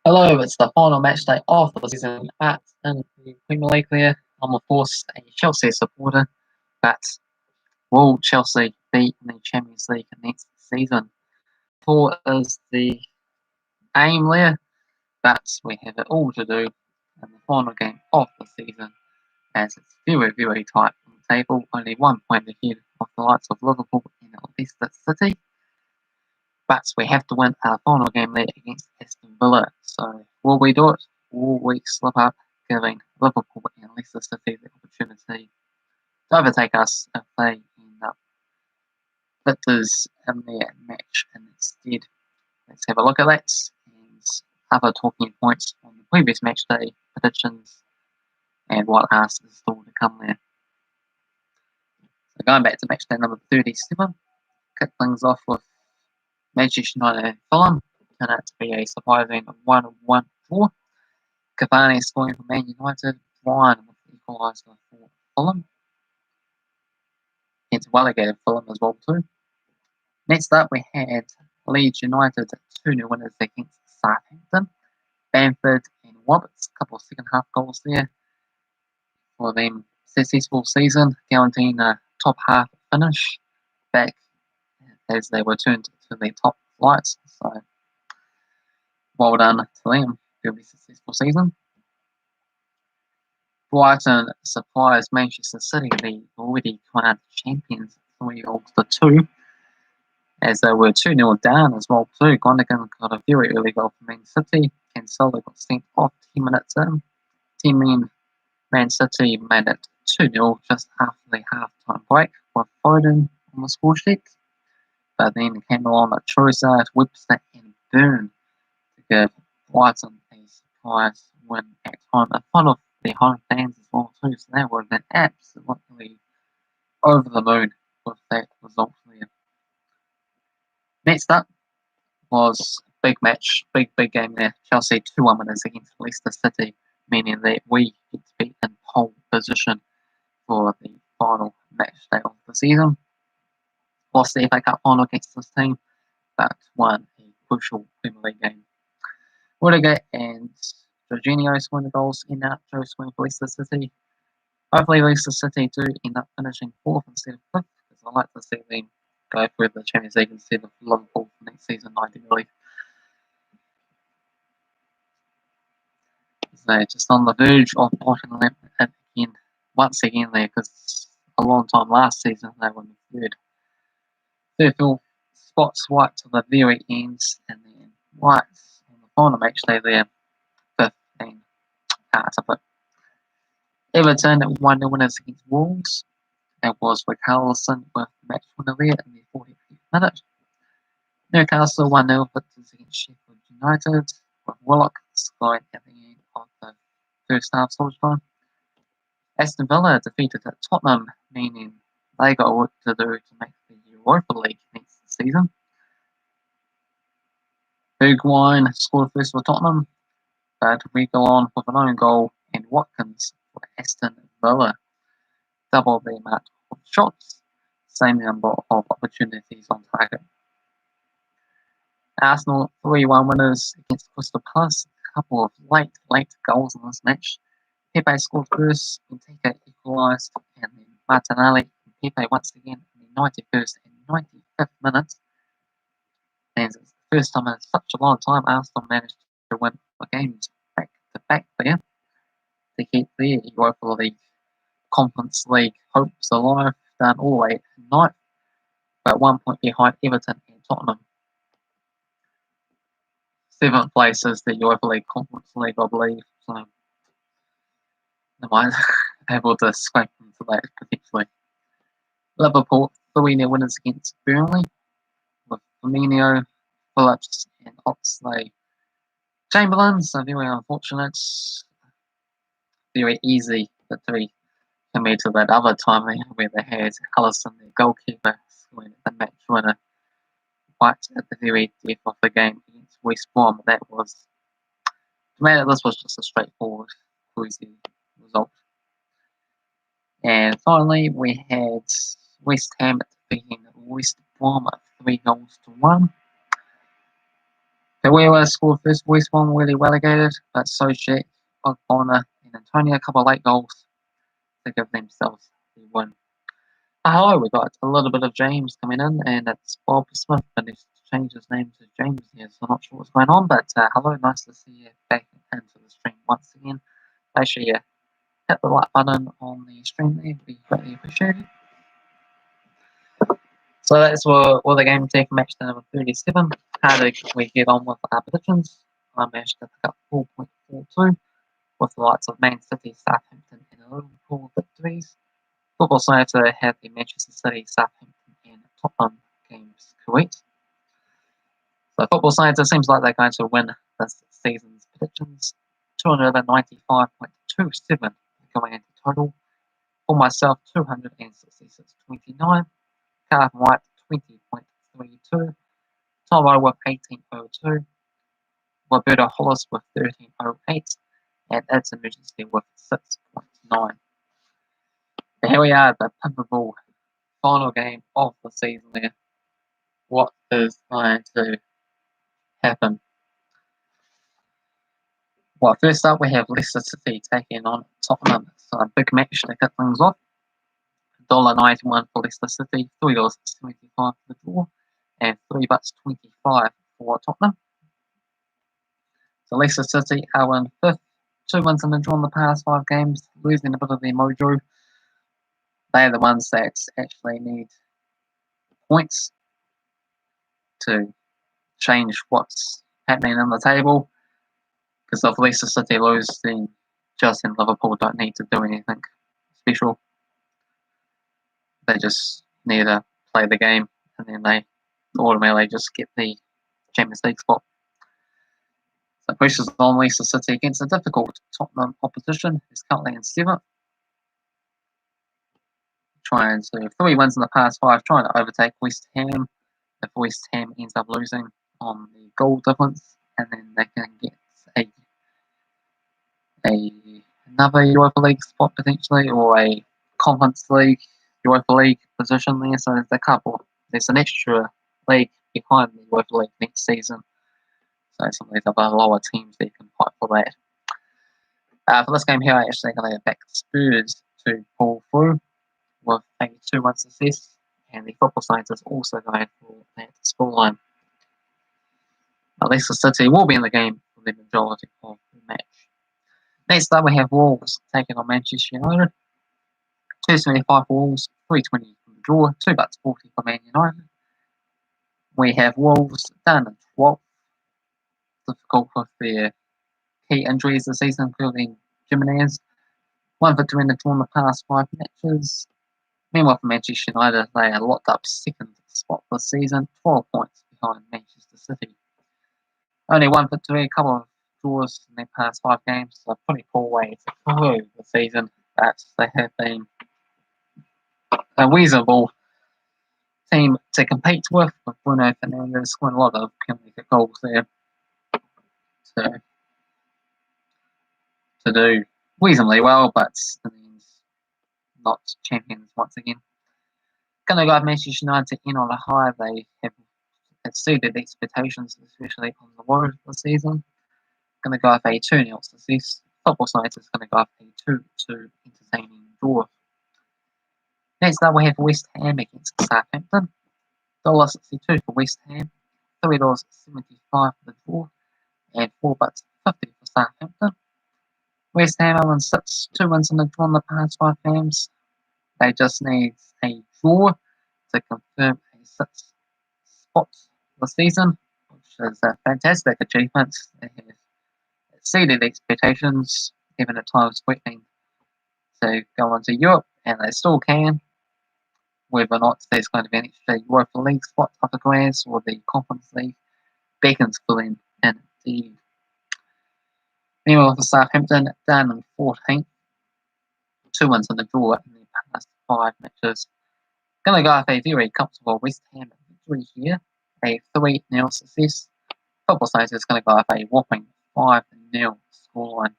Hello, it's the final match day of the season at in the Premier League there. I'm of course a Chelsea supporter, but will Chelsea be in the Champions League next season? Four is the aim there, but we have it all to do in the final game of the season as it's very, very tight on the table, only 1 point ahead of the likes of Liverpool and Leicester City. But we have to win our final game there against Aston Villa. So will we do it? Will we slip up, giving Liverpool and Leicester City the opportunity to overtake us if they end up victors in their match instead? Let's have a look at that and other talking points on the previous match day predictions and what else is still to come there. So going back to match day number 37, kick things off with Manchester United and Fulham. Turned out to be a surprising 1-1 draw. Cavani scoring for Man United, Ryan with the equaliser for Fulham. Hence relegated Fulham as well too. Next up we had Leeds United 2-0 winners against Southampton. Bamford and Roberts, a couple of second half goals there for them. Successful season, guaranteeing a top half finish back as they returned to their top flights. So well done to them. Very successful season. Brighton surprised Manchester City, the already crowned champions, 3-2, as they were 2-0 down as well too. Gundogan got a very early goal for Man City. Cancelo got sent off 10 minutes in. 10 men, Man City made it 2-0 just after the half-time break with Foden on the score sheet. But then came along at Trossard, Webster and Byrne to give Brighton a surprise win at home in front of their home fans as well too. So they would have been absolutely over the moon with that result there. Next up was a big match, big game there. Chelsea 2-1 winners against Leicester City, meaning that we get to be in pole position for the final match day of the season. Lost the FA Cup final against this team, but won a crucial Premier League game. Rudiger and Jorginho scoring the goals, in out Joe scoring for Leicester City. Hopefully Leicester City do end up finishing 4th instead of 5th, because I like to see them go for the Champions League instead of Liverpool for next season, ideally. So just on the verge of bottoming it again, once again there, because a long time last season they were in the third fill spots right to the very ends, and then right on the final match day there, 5th and out of it. Everton 1-0 winners against Wolves. That was Richarlison with the match winner there in the 48th minute. Newcastle 1-0 victors against Sheffield United, with Willock scoring at the end of the first half stoppage time. Aston Villa defeated at Tottenham, meaning they got work to do to make the Europa League next season. Bergwijn scored first for Tottenham, but we go on with an own goal and Watkins for Aston Villa. Double the amount of shots, same number of opportunities on target. Arsenal 3-1 winners against Crystal Palace. A couple of late goals in this match. Pepe scored first, Benteke equalised, and then Martinelli and Pepe once again in the 91st and 95th minutes. And it's the first time in such a long time Arsenal managed to win the games back to back there to keep their Europa League Conference League hopes alive, down all the way to 9th, but 1 point behind Everton and Tottenham. 7th place is the Europa League Conference League, I believe, so they might be able to scrape into that potentially. Liverpool 3-0 winners against Burnley, with Firmino, Phillips and Oxlade Chamberlain, so very unfortunate. Very easy victory compared to that other time where they had Allison, their goalkeeper, scoring the match winner right at the very death of the game against West Brom. That was, to me, this was just a straightforward, cruisy result. And finally, we had West Ham defeating West Brom 3-1. Whoever scored first voice one really relegated, but so Jack, Bonner, and Antonio a couple of late goals to give themselves the win. Hello, we got a little bit of James coming in, and it's Bob Smith, but he's changed his name to James here, so I'm not sure what's going on, but hello, nice to see you back into the stream once again. Make sure you hit the like button on the stream there, it'd be greatly appreciated. So that's all the game take Matchday number 37. How did we get on with our predictions? I managed to pick up 4.42 with the likes of Man City, Southampton, and Liverpool victories. Football Simulator had the Manchester City, Southampton, and Tottenham games correct. So Football Simulator seems like they're going to win this season's predictions. 295.27 going into total. For myself, 266.29. Cavan Wright 20.32, Tomo with 18.02, Roberto Hollis with 13.08, and It's Emergency with 6.9. Here we are, the pivotal final game of the season there. What is going to happen? Well, first up we have Leicester City taking on Tottenham. So a big match to kick things off. $1.91 for Leicester City, $3.75 for the draw, and $3.25 for Tottenham. So Leicester City are in fifth, 2 wins and a draw in the past 5 games, losing a bit of their mojo. They are the ones that actually need points to change what's happening on the table. Because if Leicester City lose, then Chelsea and Liverpool don't need to do anything special. They just need to play the game, and then they automatically just get the Champions League spot. So pressures on Leicester City against a difficult Tottenham opposition, who's currently in 7th. Trying to 3 wins in the past 5, trying to overtake West Ham. If West Ham ends up losing on the goal difference, and then they can get another Europa League spot potentially, or a Conference League, Europa League position there. So there's a couple. There's an extra league behind the Europa League next season. So some of these other lower teams that can fight for that. For this game here, I'm actually going to back Spurs to pull through with a 2-1 success, and the Football Science is also going for that scoreline. Leicester City will be in the game for the majority of the match. Next up, we have Wolves taking on Manchester United. $2.75 for Wolves, $3.20 for the draw, $2.40 for Man United. We have Wolves down in 12th. Difficult with their key injuries this season, including Jimenez. 1 victory in the draw in the past 5 matches. Meanwhile, for Manchester United, they are locked up 2nd spot this season, 12 points behind Manchester City. Only 1 victory, a couple of draws in their past 5 games, so a pretty poor way to conclude the season. But they have been a reasonable team to compete with Bruno Fernandes scoring a lot of goals there to do reasonably well, but not champions once again. Going to go with Manchester United in on a high. They have exceeded expectations, especially on the road this season. Going to go with a 2-0 success. Football Science is going to go with a 2-2 entertaining draw. Next up, we have West Ham against Southampton. $1.62 for West Ham, $3.75 for the draw, and $4.50 for Southampton. West Ham are on 6, 2 wins in the draw in the past 5 games. They just need a draw to confirm a 6th spot this season, which is a fantastic achievement. They have exceeded expectations, even at times expecting to go into Europe, and they still can. Whether or not there's going to be an extra Europa League spot up the grass or the Conference League beckons for them indeed. Meanwhile, for Southampton, down in 14th, 2 wins in the draw in the past 5 matches. Going to go with a very comfortable West Ham victory here, a 3-0 success. Football Science is going to go with a whopping 5-0 scoreline.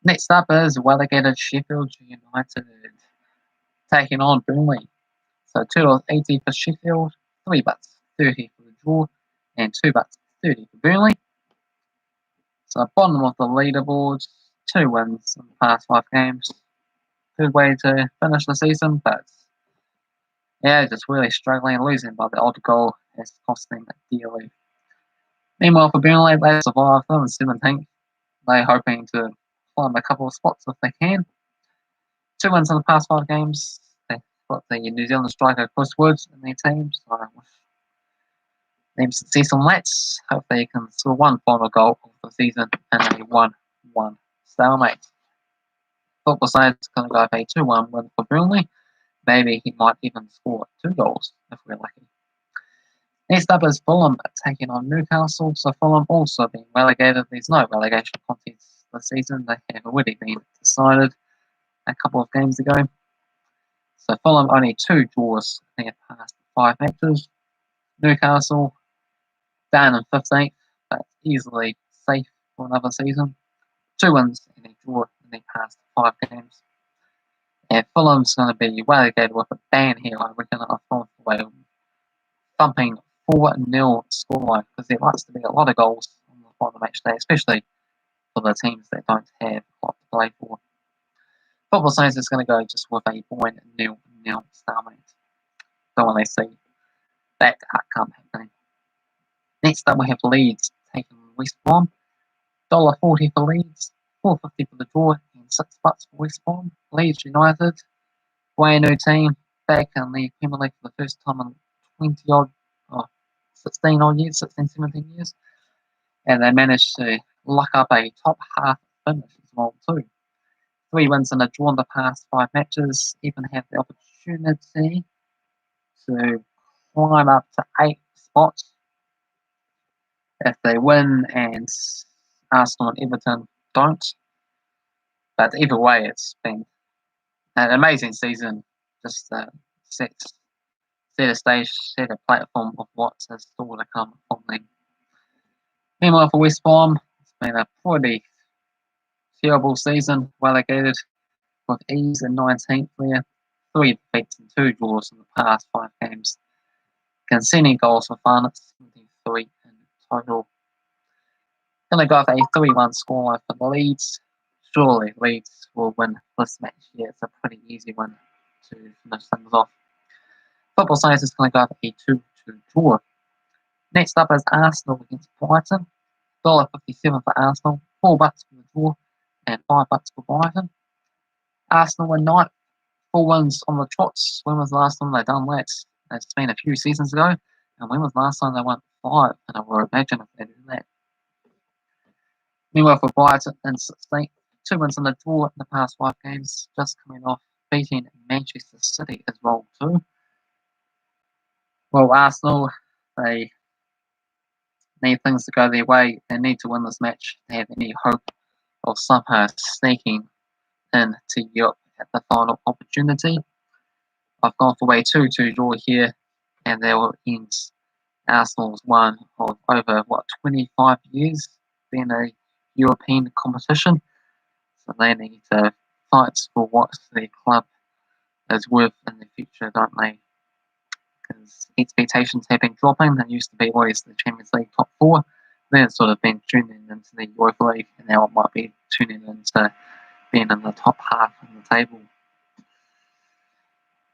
Next up is relegated Sheffield United taking on Burnley. So $2.80 for Sheffield, $3.30 for the draw, and $2.30 $1.30 for Burnley. So bottom of the leaderboard, 2 wins in the past 5 games. Good way to finish the season, but yeah, just really struggling, losing by the odd goal is costing dearly. Meanwhile, for Burnley, they survived in 17th. They're hoping to climb a couple of spots if they can. 2 wins in the past 5 games. They've got the New Zealand striker Chris Woods in their team, so them success on that. Hope they can score 1 final goal of the season in a 1-1 stalemate. Football side is going to go for a 2-1 win for Burnley. Maybe he might even score 2 goals if we're lucky. Next up is Fulham taking on Newcastle. So Fulham also being relegated. There's no relegation contests this season. They have already been decided a couple of games ago. So Fulham only 2 draws in their past 5 matches. Newcastle down in 15th, but easily safe for another season. 2 wins and a draw in their past 5 games. And Fulham's going to be relegated with a ban here, I reckon, I've gone for a thumping 4-0 scoreline, because there likes to be a lot of goals on the final match day, especially for the teams that don't have a lot to play for. Football Science is going to go just with a 1-0 stalemate. Don't want to see that outcome happening. Next up, we have Leeds taking West Brom. $1.40 for Leeds, $4.50 for the draw, and $6 for West Brom. Leeds United, brand new team, back in the Premier League for the first time in 16, 17 years. And they managed to luck up a top half finish as well too. 3 wins and a draw in the past 5 matches, even have the opportunity to climb up to 8 spots if they win and Arsenal and Everton don't. But either way, it's been an amazing season. Just set a stage, set a platform of what's still to come from them. Meanwhile, for West Brom, it's been a pretty terrible season, relegated with ease in 19th there. 3 defeats and 2 draws in the past 5 games. Conceding goals for fun, it's 73 in total. Going to go for a 3-1 scoreline for the Leeds. Surely Leeds will win this match here. It's a pretty easy one to finish things off. Football Science is going to go for a 2-2 draw. Next up is Arsenal against Brighton. $1.57 for Arsenal, $4 for the draw, and $5 for Brighton. Arsenal were 9th, 4 wins on the trots. When was the last time they done that? It's been a few seasons ago. And when was the last time they won 5? And I would imagine if they do that. Meanwhile, for Brighton in 16th, 2 wins on the draw in the past 5 games, just coming off beating Manchester City as well too. Well, Arsenal, they need things to go their way. They need to win this match to have any hope of somehow sneaking into Europe at the final opportunity. I've gone for a 2-2 draw here, and they will end Arsenal's one of over 25 years being a European competition. So they need to fight for what their club is worth in the future, don't they? Because expectations have been dropping. They used to be always the Champions League top 4. Then it's sort of been tuning into the Europa League, and now it might be tuning into being in the top half of the table.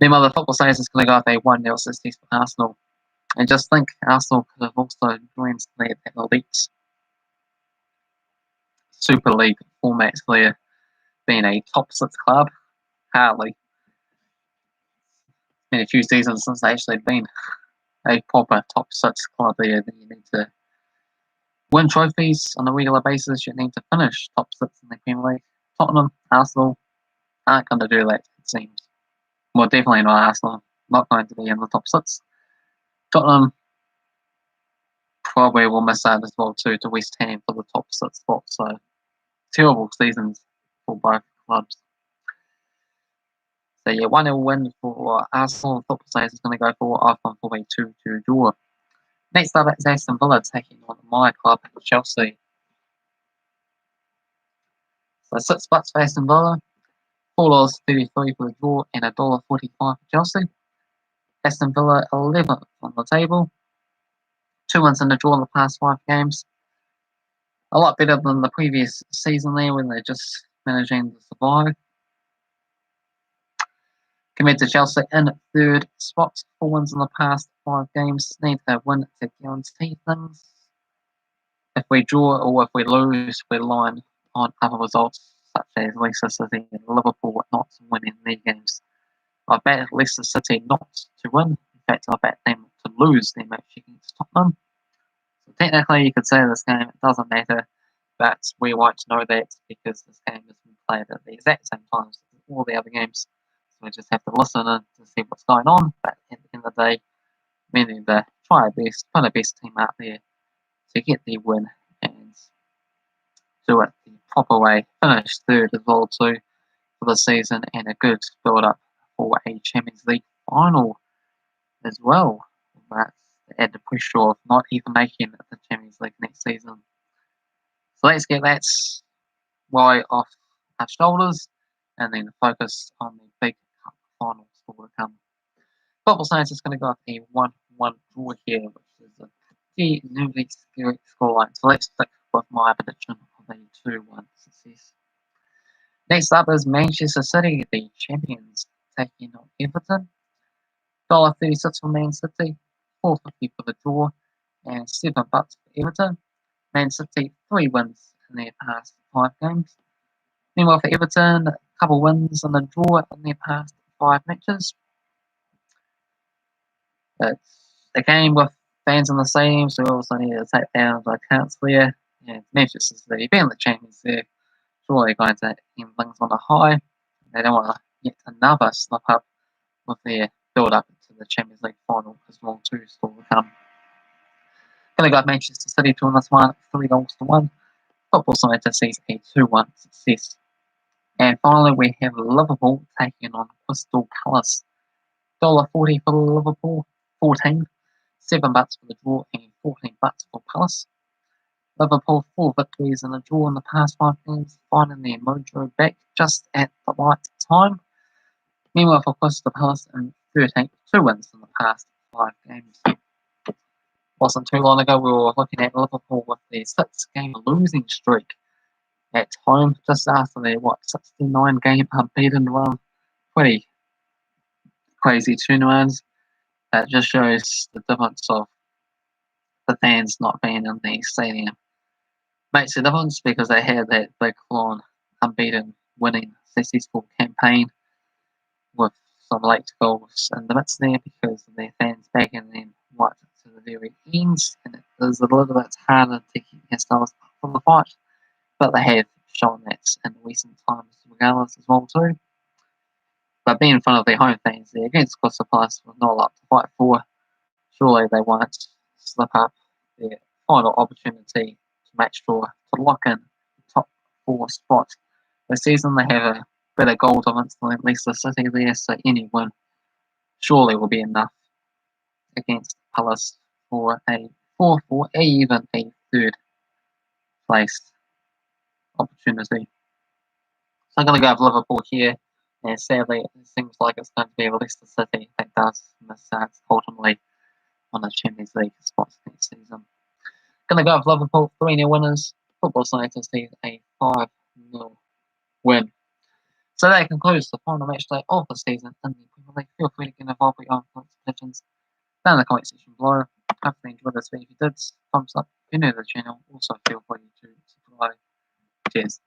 Meanwhile, the Football Science is going to go up a 1-0 success for Arsenal. And just think, Arsenal could have also joined the elite Super League format there, being a top 6 club. Hardly. It's been a few seasons since they actually been a proper top 6 club there. Then you need to win trophies on a regular basis. You need to finish top 6 in the Premier League. Tottenham, Arsenal aren't going to do that, it seems. Well, definitely not Arsenal. Not going to be in the top 6. Tottenham probably will miss out as well too to West Ham for the top 6 spot. So terrible seasons for both clubs. So yeah, 1-0 win for Arsenal. Football Science is going to go for iPhone for a 2-2 draw. Next up is Aston Villa taking on my club, Chelsea. So $6 for Aston Villa, $4.33 for the draw, and $1.45 for Chelsea. Aston Villa 11th on the table, 2 wins and a draw in the past 5 games. A lot better than the previous season there when they're just managing to survive. Compared to Chelsea in 3rd spot, 4 wins in the past 5 games. Need a win to guarantee things. If we draw or if we lose, we're relying on other results such as Leicester City and Liverpool not winning their games. I bet Leicester City not to win. In fact, I bet them to lose their match against Tottenham. So technically, you could say this game it doesn't matter, but we won't know that because this game has been played at the exact same times as all the other games. So we just have to listen in to see what's going on. But at the end of the day, we need to try our best, put our best team out there to get the win and do it the proper way. Finish 3rd as well too for the season and a good build up for a Champions League final as well. But add the pressure of not even making the Champions League next season. So let's get that right off our shoulders and then focus on the big cup finals still to come. Football Science is going to go with a 1-1 draw here, which is a pretty nearly scary scoreline. So let's stick with my prediction of a 2-1 success. Next up is Manchester City, the champions, taking on Everton. $1.36 for Man City, $4.50 for the draw, and $7 for Everton. Man City 3 wins in their past 5 games. Meanwhile for Everton, a couple wins and a draw in their past 5 matches. It's a game with fans in the stadium, so we also need to take down the accounts there. And Manchester City being the champions there, surely going to end things on a high. They don't want to get another slip up with their build up to the Champions League final as well too still to come. Gonna go Manchester City to win this one, $3-1. Football Scientist sees a 2-1 success. And finally we have Liverpool taking on Crystal Palace. $1.40 for Liverpool, 14, $7 for the draw, and $14 for Palace. Liverpool 4 victories and a draw in the past 5 games, finding their mojo back just at the right time. Meanwhile for Crystal Palace in 13, 2 wins in the past 5 games. Wasn't too long ago we were looking at Liverpool with their 6-game losing streak at home, just after their 69-game unbeaten run. Pretty crazy turnarounds. That just shows the difference of the fans not being in the stadium. Makes a difference because they had that big long unbeaten winning successful campaign with some late goals in the midst there because of their fans backing them right to the very end, and it is a little bit harder to keep themselves up from the fight, but they have shown that in recent times regardless as well too. But being in front of their home fans there against Crystal Palace with not a lot to fight for, surely they won't slip up their final opportunity to match draw to lock in the top 4 spot this season. They have a better goal difference than Leicester City there, so any win surely will be enough against Palace for a 4th or even a 3rd place opportunity. So I'm going to go with Liverpool here, and sadly it seems like it's going to be Leicester City that does miss out ultimately on the Champions League spots next season. Going to go with Liverpool, 3-0 winners. Football Scientist sees a 5-0 win. So that concludes the final match day of the season in the Premier League. Feel free to get involved with your own predictions down in the comment section below. Hopefully you enjoyed this video. If you did, thumbs up. If you're new to the channel, also feel free to subscribe. Cheers.